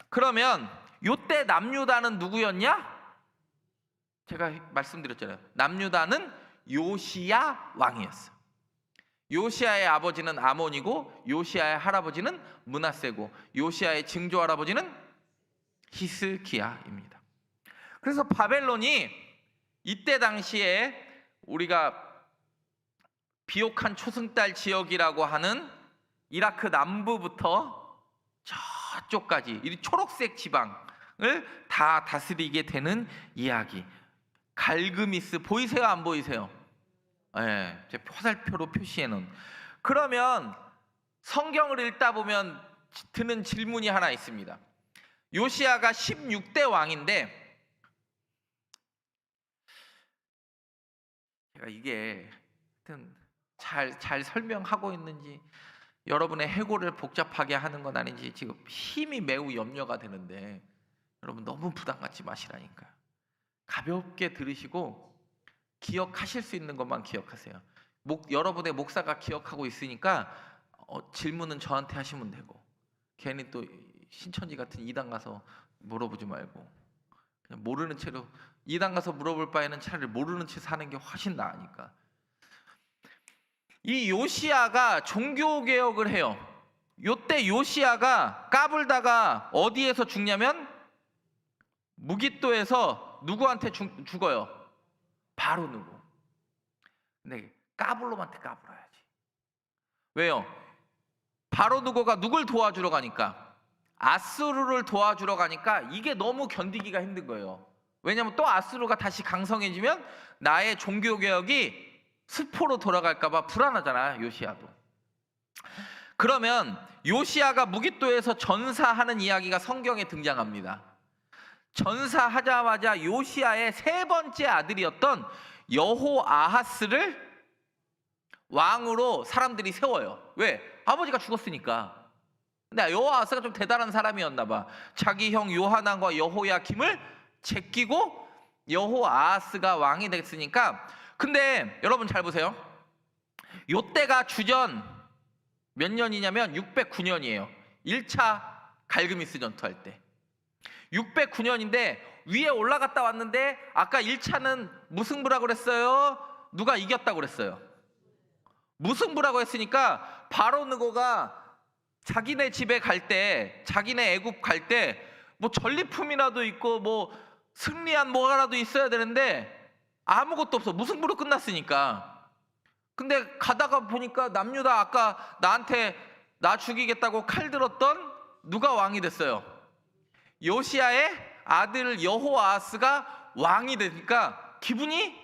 그러면 요때 남유다는 누구였냐? 제가 말씀드렸잖아요. 남유다는 요시야 왕이었어요. 요시야의 아버지는 아몬이고 요시야의 할아버지는 므낫세고 요시야의 증조 할아버지는 히스기야입니다. 그래서 바벨론이 이때 당시에 우리가 비옥한 초승달 지역이라고 하는 이라크 남부부터 저쪽까지 이 초록색 지방을 다 다스리게 되는 이야기. 갈그미스 보이세요? 안 보이세요? 네, 제 화살표로 표시해 놓은. 그러면 성경을 읽다 보면 드는 질문이 하나 있습니다. 요시야가 16대 왕인데, 제가 이게 잘 설명하고 있는지 여러분의 해고를 복잡하게 하는 건 아닌지 지금 힘이 매우 염려가 되는데, 여러분 너무 부담 갖지 마시라니까요. 가볍게 들으시고 기억하실 수 있는 것만 기억하세요. 여러분의 목사가 기억하고 있으니까 질문은 저한테 하시면 되고 괜히 또 신천지 같은 이단 가서 물어보지 말고 그냥 모르는 채로 이단 가서 물어볼 바에는 차라리 모르는 채 사는 게 훨씬 나으니까. 이 요시야가 종교 개혁을 해요. 요때 요시야가 까불다가 어디에서 죽냐면 무깃도에서 누구한테 죽어요? 바로 누구. 근데 까불놈한테 까불어야지. 왜요? 바로 누구가 누굴 도와주러 가니까 아수르를 도와주러 가니까 이게 너무 견디기가 힘든 거예요. 왜냐면 또 아수르가 다시 강성해지면 나의 종교 개혁이 수포로 돌아갈까 봐 불안하잖아, 요시야도. 그러면 요시야가 무깃도에서 전사하는 이야기가 성경에 등장합니다. 전사하자마자 요시야의 세 번째 아들이었던 여호아하스를 왕으로 사람들이 세워요. 왜? 아버지가 죽었으니까. 근데 여호아하스가 좀 대단한 사람이었나 봐. 자기 형 요하난과 여호야김을 제끼고 여호아하스가 왕이 됐으니까. 근데 여러분 잘 보세요. 요때가 주전 몇 년이냐면 609년이에요. 1차 갈그미스 전투할 때 609년인데 위에 올라갔다 왔는데 아까 1차는 무승부라고 그랬어요? 누가 이겼다고 그랬어요? 무승부라고 했으니까 바로 느고가 자기네 집에 갈 때, 자기네 애굽 갈 때 뭐 전리품이라도 있고 뭐 승리한 뭐가라도 있어야 되는데 아무것도 없어. 무승부로 끝났으니까. 근데 가다가 보니까 남유다 아까 나한테 나 죽이겠다고 칼 들었던 누가 왕이 됐어요? 요시야의 아들 여호아하스가 왕이 되니까 기분이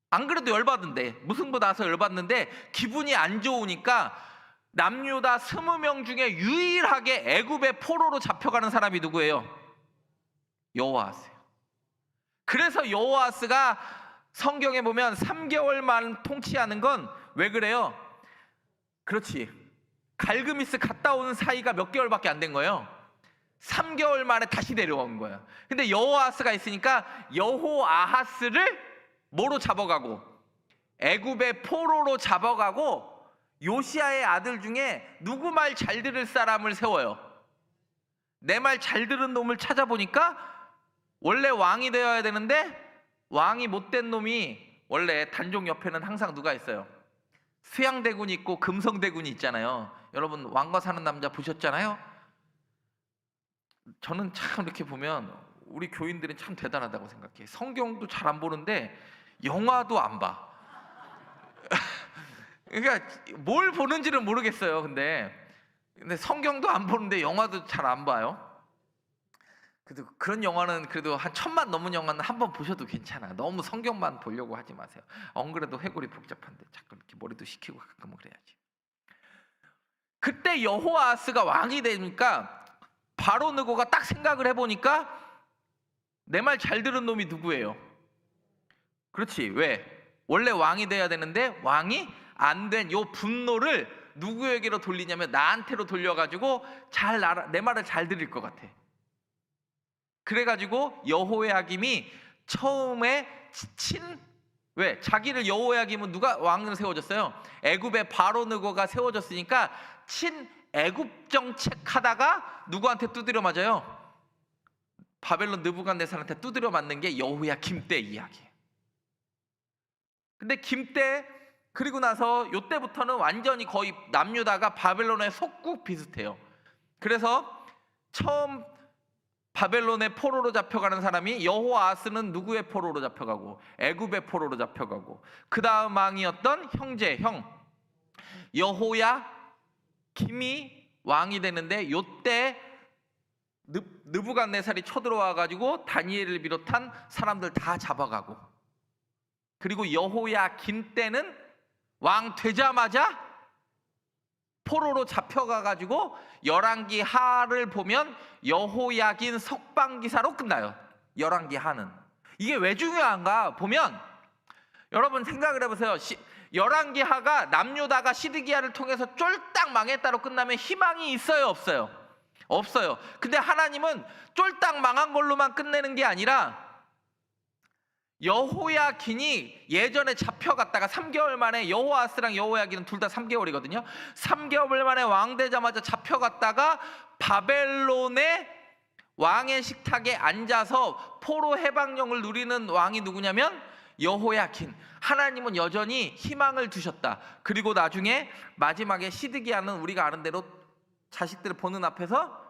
안 그래도 열받은데 무승부 나서 열받는데 기분이 안 좋으니까 남유다 20명 중에 유일하게 애굽의 포로로 잡혀가는 사람이 누구예요? 여호아하스예요. 그래서 여호아하스가 성경에 보면 3개월만 통치하는 건 왜 그래요? 그렇지. 갈그미스 갔다 오는 사이가 몇 개월밖에 안 된 거예요. 3개월 만에 다시 내려온 거야. 근데 여호아하스가 있으니까 여호아하스를 뭐로 잡아가고 애굽의 포로로 잡아가고 요시야의 아들 중에 누구 말 잘 들을 사람을 세워요. 내 말 잘 들은 놈을 찾아보니까 원래 왕이 되어야 되는데 왕이 못된 놈이 원래 단종 옆에는 항상 누가 있어요? 수양대군이 있고 금성대군이 있잖아요. 여러분 왕과 사는 남자 보셨잖아요. 저는 참 이렇게 보면 우리 교인들은 참 대단하다고 생각해. 성경도 잘 안 보는데 영화도 안 봐. 그러니까 뭘 보는지는 모르겠어요. 근데 성경도 안 보는데 영화도 잘 안 봐요. 그래도 그런 영화는 그래도 한 1000만 넘은 영화는 한번 보셔도 괜찮아. 너무 성경만 보려고 하지 마세요. 안 그래도 회골이 복잡한데 자꾸 이렇게 머리도 식히고 가끔은 그래야지. 그때 여호아하스가 왕이 되니까 바로 느고가 딱 생각을 해보니까 내 말 잘 들은 놈이 누구예요? 그렇지. 왜? 원래 왕이 돼야 되는데 왕이 안 된 요 분노를 누구에게로 돌리냐면 나한테로 돌려가지고 내 말을 잘 들을 것 같아. 그래가지고 여호야김이 처음에 왜? 자기를 여호야김은 누가 왕으로 세워졌어요? 애굽의 바로 느고가 세워졌으니까 친애굽 정책하다가 누구한테 두드려 맞아요? 바벨론 느부갓네살한테 두드려 맞는 게 여호야김 때 이야기예요. 근데 김 때 그리고 나서 요때부터는 완전히 거의 남유다가 바벨론의 속국 비슷해요. 그래서 처음 바벨론의 포로로 잡혀가는 사람이 여호아하스는 누구의 포로로 잡혀가고 애굽의 포로로 잡혀가고 그 다음 왕이었던 형 여호야김이 왕이 되는데 요때 느부갓네살이 쳐들어와가지고 다니엘을 비롯한 사람들 다 잡아가고 그리고 여호야김 때는 왕 되자마자 포로로 잡혀가가지고 열왕기 하를 보면 여호야긴 석방기사로 끝나요. 열왕기 하는. 이게 왜 중요한가 보면 여러분 생각을 해보세요. 열왕기 하가 남유다가 시드기야를 통해서 쫄딱 망했다로 끝나면 희망이 있어요, 없어요? 없어요. 근데 하나님은 쫄딱 망한 걸로만 끝내는 게 아니라 여호야긴이 예전에 잡혀갔다가 3개월 만에, 여호아스랑 여호야긴은 둘 다 3개월이거든요. 3개월 만에 왕 되자마자 잡혀갔다가 바벨론의 왕의 식탁에 앉아서 포로 해방령을 누리는 왕이 누구냐면 여호야긴. 하나님은 여전히 희망을 두셨다. 그리고 나중에 마지막에 시드기야는 우리가 아는 대로 자식들을 보는 앞에서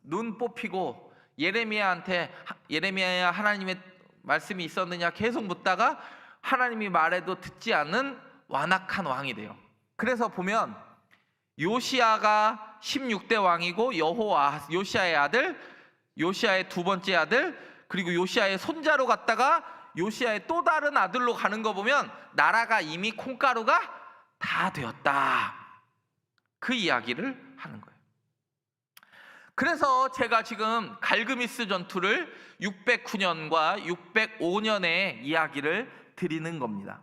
눈 뽑히고 예레미야한테, 예레미야야 하나님의 말씀이 있었느냐 계속 묻다가 하나님이 말해도 듣지 않는 완악한 왕이 돼요. 그래서 보면 요시야가 16대 왕이고 요시야의 아들, 요시야의 두 번째 아들, 그리고 요시야의 손자로 갔다가 요시야의 또 다른 아들로 가는 거 보면 나라가 이미 콩가루가 다 되었다. 그 이야기를 하는 거예요. 그래서 제가 지금 갈그미스 전투를 609년과 605년의 이야기를 드리는 겁니다.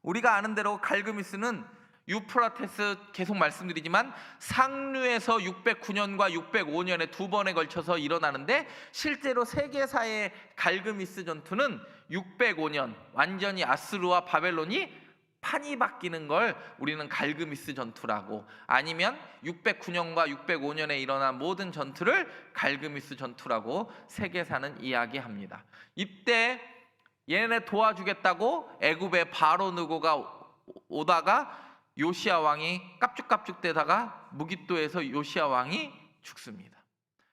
우리가 아는 대로 갈그미스는 유프라테스, 계속 말씀드리지만 상류에서 609년과 605년에 두 번에 걸쳐서 일어나는데, 실제로 세계사의 갈그미스 전투는 605년 완전히 아수르와 바벨론이 판이 바뀌는 걸 우리는 갈그미스 전투라고, 아니면 609년과 605년에 일어난 모든 전투를 갈그미스 전투라고 세계사는 이야기합니다. 이때 얘네 도와주겠다고 애굽의 바로 느고가 오다가 요시야 왕이 깝죽깝죽대다가 무깃도에서 요시야 왕이 죽습니다.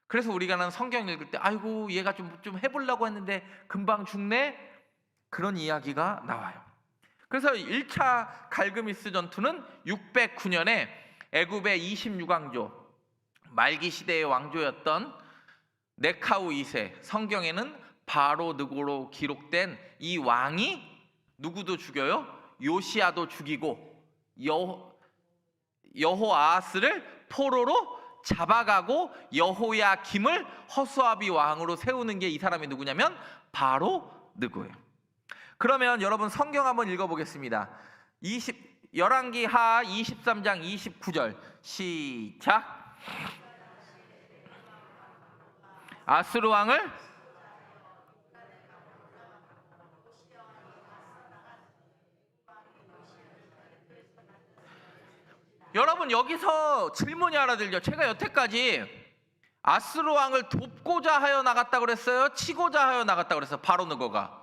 그래서 우리가 는 성경 읽을 때 아이고 얘가 좀 해보려고 했는데 금방 죽네, 그런 이야기가 나와요. 그래서 1차 갈그미스 전투는 609년에 애굽의 26왕조, 말기 시대의 왕조였던 네카우 2세, 성경에는 바로 느고로 기록된 이 왕이 누구도 죽여요? 요시야도 죽이고 여호아스를 포로로 잡아가고 여호야김을 허수아비 왕으로 세우는 게 이 사람이 누구냐면 바로 느고예요. 그러면 여러분 성경 한번 읽어보겠습니다. 열왕기 하 23장 29절 시작. 아수르 왕을 여러분 여기서 질문이 하나 들죠. 제가 여태까지 아수르 왕을 돕고자 하여 나갔다 그랬어요? 치고자 하여 나갔다 그랬어요? 바로 느고가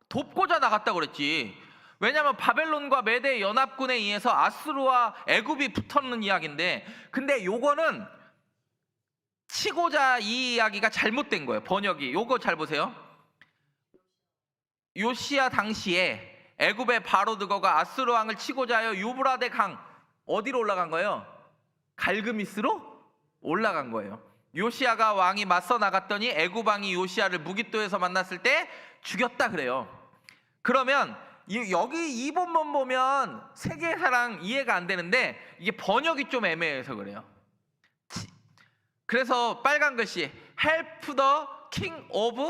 돕고자 나갔다 그랬지. 왜냐하면 바벨론과 메대 연합군에 의해서 아수르와 애굽이 붙었는 이야기인데, 근데 요거는 치고자, 이 이야기가 잘못된 거예요. 번역이. 요거 잘 보세요. 요시야 당시에 애굽의 바로 느고가 아수르 왕을 치고자 하여 유브라데 강 어디로 올라간 거예요? 갈그미스로 올라간 거예요. 요시야가 왕이 맞서 나갔더니 애굽 왕이 요시야를 무깃도에서 만났을 때 죽였다 그래요. 그러면 여기 이 본문 보면 세계사랑 이해가 안 되는데 이게 번역이 좀 애매해서 그래요. 그래서 빨간 글씨 Help the King of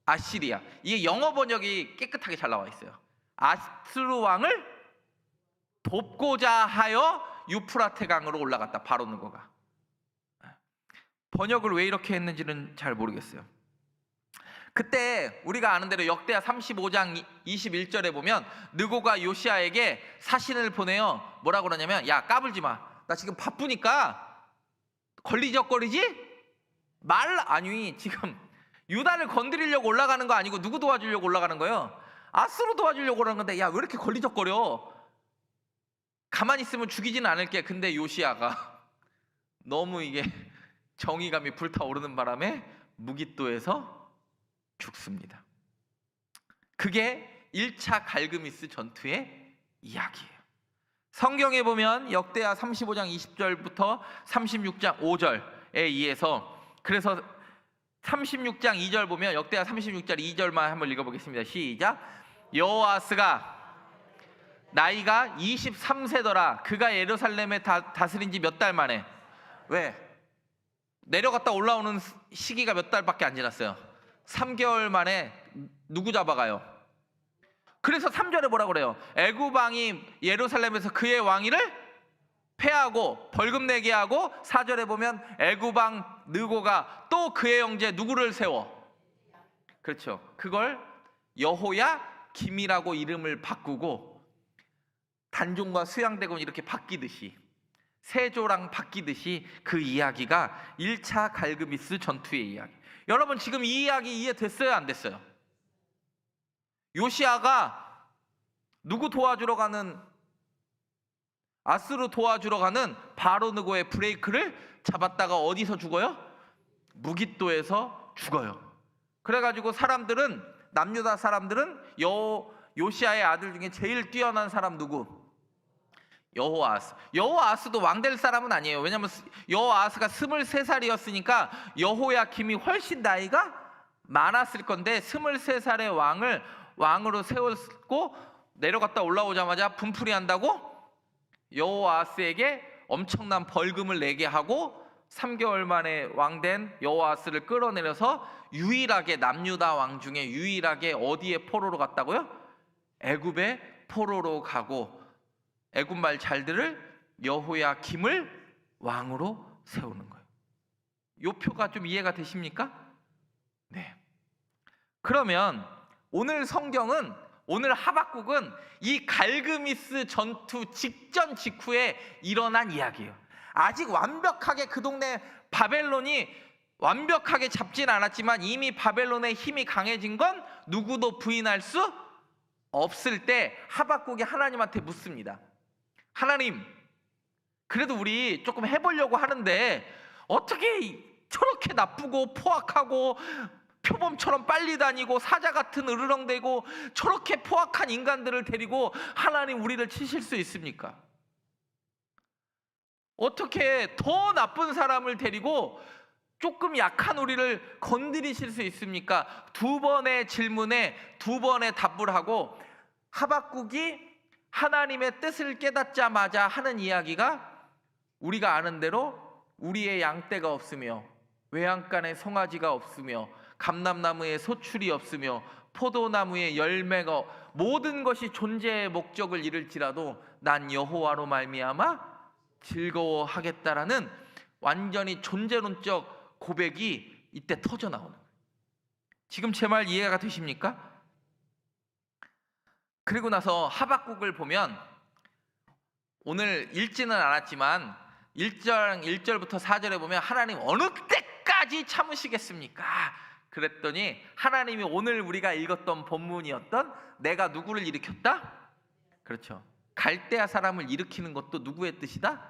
Assyria, 이게 영어 번역이 깨끗하게 잘 나와 있어요. 아수르 왕을 돕고자 하여 유프라테 강으로 올라갔다, 바로 느고가. 번역을 왜 이렇게 했는지는 잘 모르겠어요. 그때 우리가 아는 대로 역대하 35장 21절에 보면 느고가 요시야에게 사신을 보내요. 뭐라고 그러냐면, 야 까불지 마, 나 지금 바쁘니까 걸리적거리지 아니 지금 유다를 건드리려고 올라가는 거 아니고 누구 도와주려고 올라가는 거예요? 아수르 도와주려고 그러는 건데, 야 왜 이렇게 걸리적거려, 가만히 있으면 죽이지는 않을게. 근데 요시야가 너무 이게 정의감이 불타오르는 바람에 무깃도에서 죽습니다. 그게 1차 갈그미스 전투의 이야기예요. 성경에 보면 역대하 35장 20절부터 36장 5절에 의해서, 그래서 36장 2절 보면 역대하 36절 2절만 한번 읽어보겠습니다. 시작. 여호아스가 나이가 23세더라. 그가 예루살렘에 다스린 지 몇 달 만에. 왜? 내려갔다 올라오는 시기가 몇 달밖에 안 지났어요. 3개월 만에 누구 잡아가요? 그래서 3절에 뭐라고 그래요? 애굽 왕이 예루살렘에서 그의 왕위를 패하고 벌금 내게 하고, 4절에 보면 애굽 왕 느고가 또 그의 형제 누구를 세워? 그렇죠. 그걸 여호야김이라고 이름을 바꾸고 단종과 수양대군 이렇게 바뀌듯이 세조랑 바뀌듯이 그 이야기가 1차 갈그미스 전투의 이야기. 여러분 지금 이 이야기 이해됐어요? 안 됐어요? 요시아가 누구 도와주러 가는, 아스루 도와주러 가는 바로느고의 브레이크를 잡았다가 어디서 죽어요? 무깃도에서 죽어요. 그래가지고 사람들은, 남유다 사람들은 요시아의 아들 중에 제일 뛰어난 사람 누구? 여호아스. 여호아스도 왕 될 사람은 아니에요. 왜냐하면 여호아스가 23살이었으니까 여호야김이 훨씬 나이가 많았을 건데 23살의 왕으로 세웠고 내려갔다 올라오자마자 분풀이 한다고 여호아스에게 엄청난 벌금을 내게 하고 3개월 만에 왕된 여호아스를 끌어내려서 유일하게 남유다 왕 중에 유일하게 어디에 포로로 갔다고요? 애굽에 포로로 가고 애굽 말 잘 들을 여호야김을 왕으로 세우는 거예요. 요 표가 좀 이해가 되십니까? 네. 그러면 오늘 성경은, 오늘 하박국은 이 갈그미스 전투 직전 직후에 일어난 이야기예요. 아직 완벽하게 그 동네 바벨론이 완벽하게 잡진 않았지만 이미 바벨론의 힘이 강해진 건 누구도 부인할 수 없을 때 하박국이 하나님한테 묻습니다. 하나님, 그래도 우리 조금 해보려고 하는데 어떻게 저렇게 나쁘고 포악하고 표범처럼 빨리 다니고 사자 같은 으르렁대고 저렇게 포악한 인간들을 데리고 하나님 우리를 치실 수 있습니까? 어떻게 더 나쁜 사람을 데리고 조금 약한 우리를 건드리실 수 있습니까? 2번의 질문에 2번의 답을 하고 하박국이 하나님의 뜻을 깨닫자마자 하는 이야기가 우리가 아는 대로 우리의 양떼가 없으며 외양간에 송아지가 없으며 감람나무에 소출이 없으며 포도나무에 열매가, 모든 것이 존재의 목적을 이룰지라도 난 여호와로 말미암아 즐거워하겠다라는 완전히 존재론적 고백이 이때 터져 나오는 거예요. 지금 제 말 이해가 되십니까? 그리고 나서 하박국을 보면 오늘 읽지는 않았지만 1절부터 4절에 보면 하나님 어느 때까지 참으시겠습니까? 그랬더니 하나님이 오늘 우리가 읽었던 본문이었던 내가 누구를 일으켰다? 그렇죠. 갈대아 사람을 일으키는 것도 누구의 뜻이다?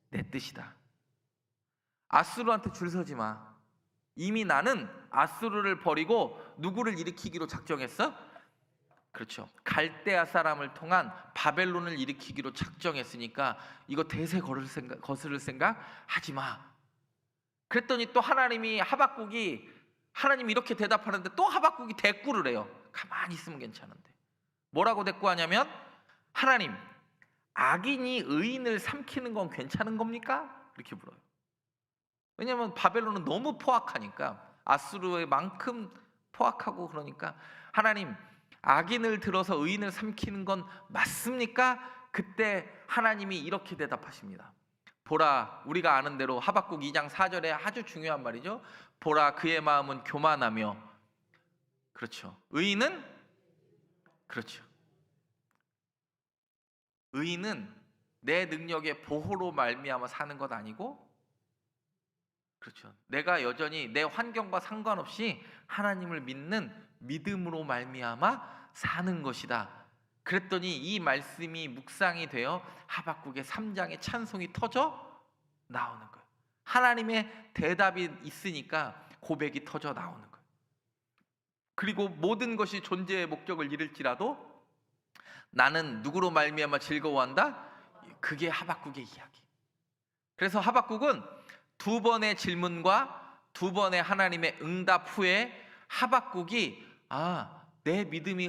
내 뜻이다. 아수르한테 줄 서지 마. 이미 나는 아수르를 버리고 누구를 일으키기로 작정했어? 그렇죠. 갈대아 사람을 통한 바벨론을 일으키기로 작정했으니까 이거 대세 거스를 생각 하지 마. 그랬더니 또 하나님이 하나님이 이렇게 대답하는데 또 하박국이 대꾸를 해요. 가만히 있으면 괜찮은데 뭐라고 대꾸하냐면, 하나님, 악인이 의인을 삼키는 건 괜찮은 겁니까? 이렇게 물어요. 왜냐하면 바벨론은 너무 포악하니까, 아수르의 만큼 포악하고 그러니까 하나님, 악인을 들어서 의인을 삼키는 건 맞습니까? 그때 하나님이 이렇게 대답하십니다. 보라, 우리가 아는 대로 하박국 2장 4절에 아주 중요한 말이죠. 보라, 그의 마음은 교만하며, 그렇죠. 의인은, 그렇죠. 의인은 내 능력의 보호로 말미암아 사는 것 아니고, 그렇죠. 내가 여전히 내 환경과 상관없이 하나님을 믿는 믿음으로 말미암아 사는 것이다. 그랬더니 이 말씀이 묵상이 되어 하박국의 3장의 찬송이 터져 나오는 거예요. 하나님의 대답이 있으니까 고백이 터져 나오는 거예요. 그리고 모든 것이 존재의 목적을 이룰지라도 나는 누구로 말미암아 즐거워한다? 그게 하박국의 이야기. 그래서 하박국은 2번의 질문과 2번의 하나님의 응답 후에 하박국이 내 믿음이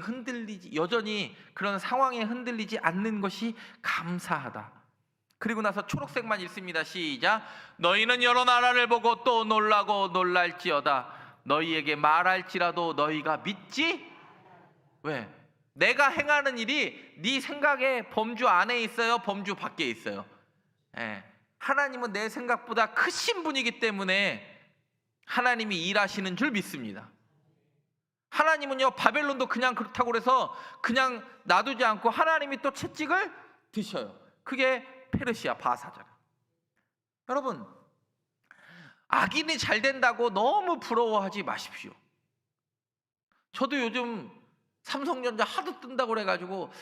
여전히 그런 상황에 흔들리지 않는 것이 감사하다. 그리고 나서 초록색만 읽습니다. 시작. 너희는 여러 나라를 보고 또 놀라고 놀랄지어다. 너희에게 말할지라도 너희가 믿지? 왜? 내가 행하는 일이 네 생각의 범주 안에 있어요? 범주 밖에 있어요? 하나님은 내 생각보다 크신 분이기 때문에 하나님이 일하시는 줄 믿습니다. 하나님은요, 바벨론도 그냥 그렇다고 그래서 그냥 놔두지 않고 하나님이 또 채찍을 드셔요. 그게 페르시아 바하사잖아요. 여러분, 악인이 잘 된다고 너무 부러워하지 마십시오. 저도 요즘 삼성전자 하도 뜬다고 그래가지고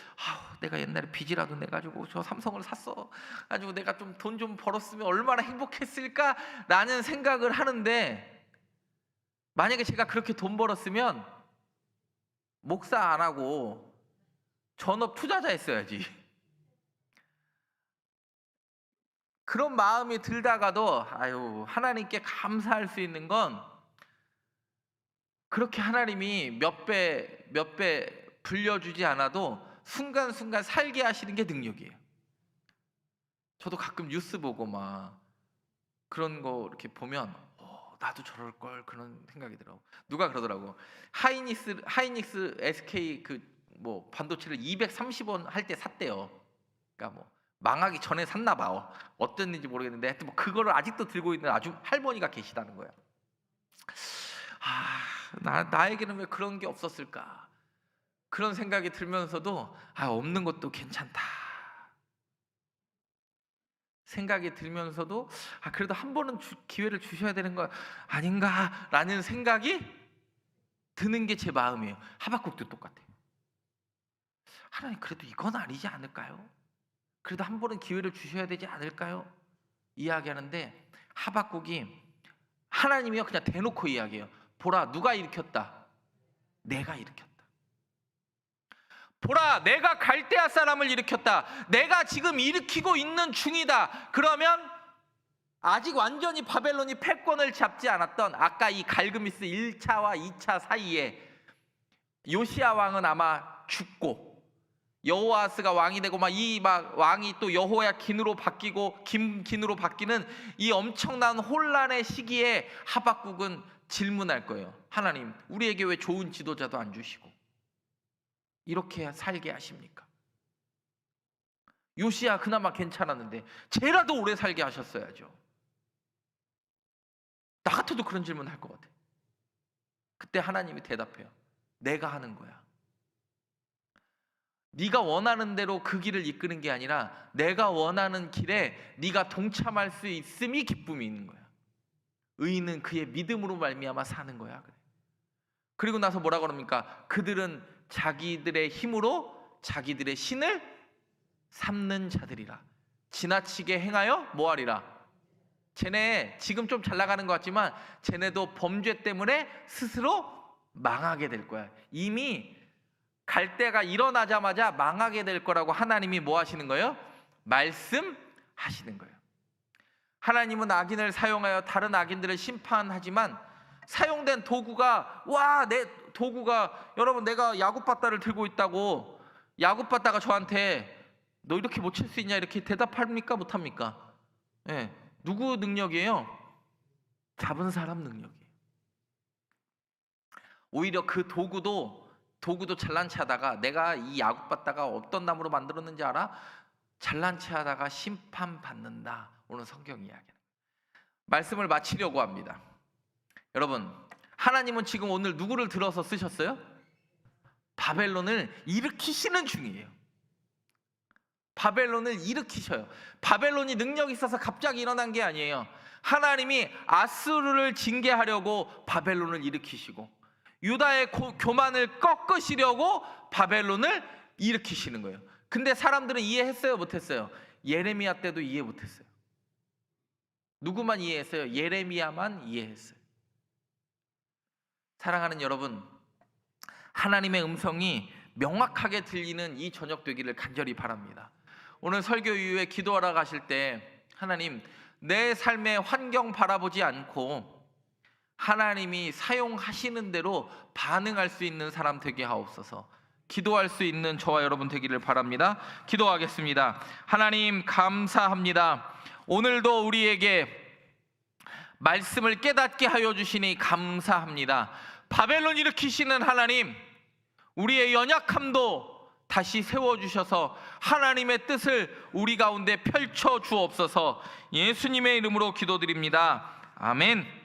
내가 옛날에 빚이라도 내가지고 저 삼성을 샀어 가지고 내가 좀 돈 좀 벌었으면 얼마나 행복했을까라는 생각을 하는데, 만약에 제가 그렇게 돈 벌었으면 목사 안 하고 전업 투자자 했어야지. 그런 마음이 들다가도 하나님께 감사할 수 있는 건, 그렇게 하나님이 몇 배 불려주지 않아도 순간순간 살게 하시는 게 능력이에요. 저도 가끔 뉴스 보고 막 그런 거 이렇게 보면 나도 저럴 걸, 그런 생각이 들어. 누가 그러더라고. 하이닉스 SK 뭐 반도체를 230원 할 때 샀대요. 그러니까 뭐 망하기 전에 샀나 봐. 어땠는지 모르겠는데 하여튼 뭐 그거를 아직도 들고 있는 아주 할머니가 계시다는 거야. 나에게는 왜 그런 게 없었을까? 그런 생각이 들면서도 없는 것도 괜찮다 생각이 들면서도 그래도 한 번은 기회를 주셔야 되는 거 아닌가라는 생각이 드는 게 제 마음이에요. 하박국도 똑같아요. 하나님, 그래도 이건 아니지 않을까요? 그래도 한 번은 기회를 주셔야 되지 않을까요? 이야기하는데, 하박국이 하나님이요 그냥 대놓고 이야기해요. 보라, 누가 일으켰다? 내가 일으켰다. 보라, 내가 갈대아 사람을 일으켰다. 내가 지금 일으키고 있는 중이다. 그러면 아직 완전히 바벨론이 패권을 잡지 않았던 아까 이 갈그미스 1차와 2차 사이에 요시야 왕은 아마 죽고 여호아스가 왕이 되고 이 왕이 또 여호야긴으로 바뀌고 김긴으로 바뀌는 이 엄청난 혼란의 시기에 하박국은 질문할 거예요. 하나님, 우리에게 왜 좋은 지도자도 안 주시고 이렇게 살게 하십니까? 요시야 그나마 괜찮았는데 쟤라도 오래 살게 하셨어야죠. 나 같아도 그런 질문 할 것 같아. 그때 하나님이 대답해요. 내가 하는 거야. 네가 원하는 대로 그 길을 이끄는 게 아니라 내가 원하는 길에 네가 동참할 수 있음이 기쁨이 있는 거야. 의인은 그의 믿음으로 말미암아 사는 거야. 그래. 그리고 나서 뭐라고 그럽니까? 그들은 자기들의 힘으로 자기들의 신을 삼는 자들이라. 지나치게 행하여 뭐하리라? 쟤네 지금 좀 잘 나가는 것 같지만 쟤네도 범죄 때문에 스스로 망하게 될 거야. 이미 갈 때가 일어나자마자 망하게 될 거라고 하나님이 뭐 하시는 거예요? 말씀하시는 거예요. 하나님은 악인을 사용하여 다른 악인들을 심판하지만 사용된 도구가 내 도구가, 여러분, 내가 야구바따를 들고 있다고 야구바따가 저한테 너 이렇게 못 칠 수 있냐 이렇게 대답합니까? 못합니까? 네. 누구 능력이에요? 잡은 사람 능력이에요. 오히려 그 도구도 잘난 체 하다가, 내가 이 야구바따가 어떤 나무로 만들었는지 알아? 잘난 체 하다가 심판받는다. 오늘 성경 이야기는 말씀을 마치려고 합니다. 여러분, 하나님은 지금 오늘 누구를 들어서 쓰셨어요? 바벨론을 일으키시는 중이에요. 바벨론을 일으키셔요. 바벨론이 능력이 있어서 갑자기 일어난 게 아니에요. 하나님이 아수르를 징계하려고 바벨론을 일으키시고 유다의 교만을 꺾으시려고 바벨론을 일으키시는 거예요. 근데 사람들은 이해했어요? 못했어요? 예레미야 때도 이해 못했어요. 누구만 이해했어요? 예레미야만 이해했어요. 사랑하는 여러분, 하나님의 음성이 명확하게 들리는 이 저녁 되기를 간절히 바랍니다. 오늘 설교 이후에 기도하러 가실 때 하나님, 내 삶의 환경 바라보지 않고 하나님이 사용하시는 대로 반응할 수 있는 사람 되게 하옵소서. 기도할 수 있는 저와 여러분 되기를 바랍니다. 기도하겠습니다. 하나님, 감사합니다. 오늘도 우리에게 말씀을 깨닫게 하여 주시니 감사합니다. 바벨론 일으키시는 하나님, 우리의 연약함도 다시 세워주셔서 하나님의 뜻을 우리 가운데 펼쳐 주옵소서. 예수님의 이름으로 기도드립니다. 아멘.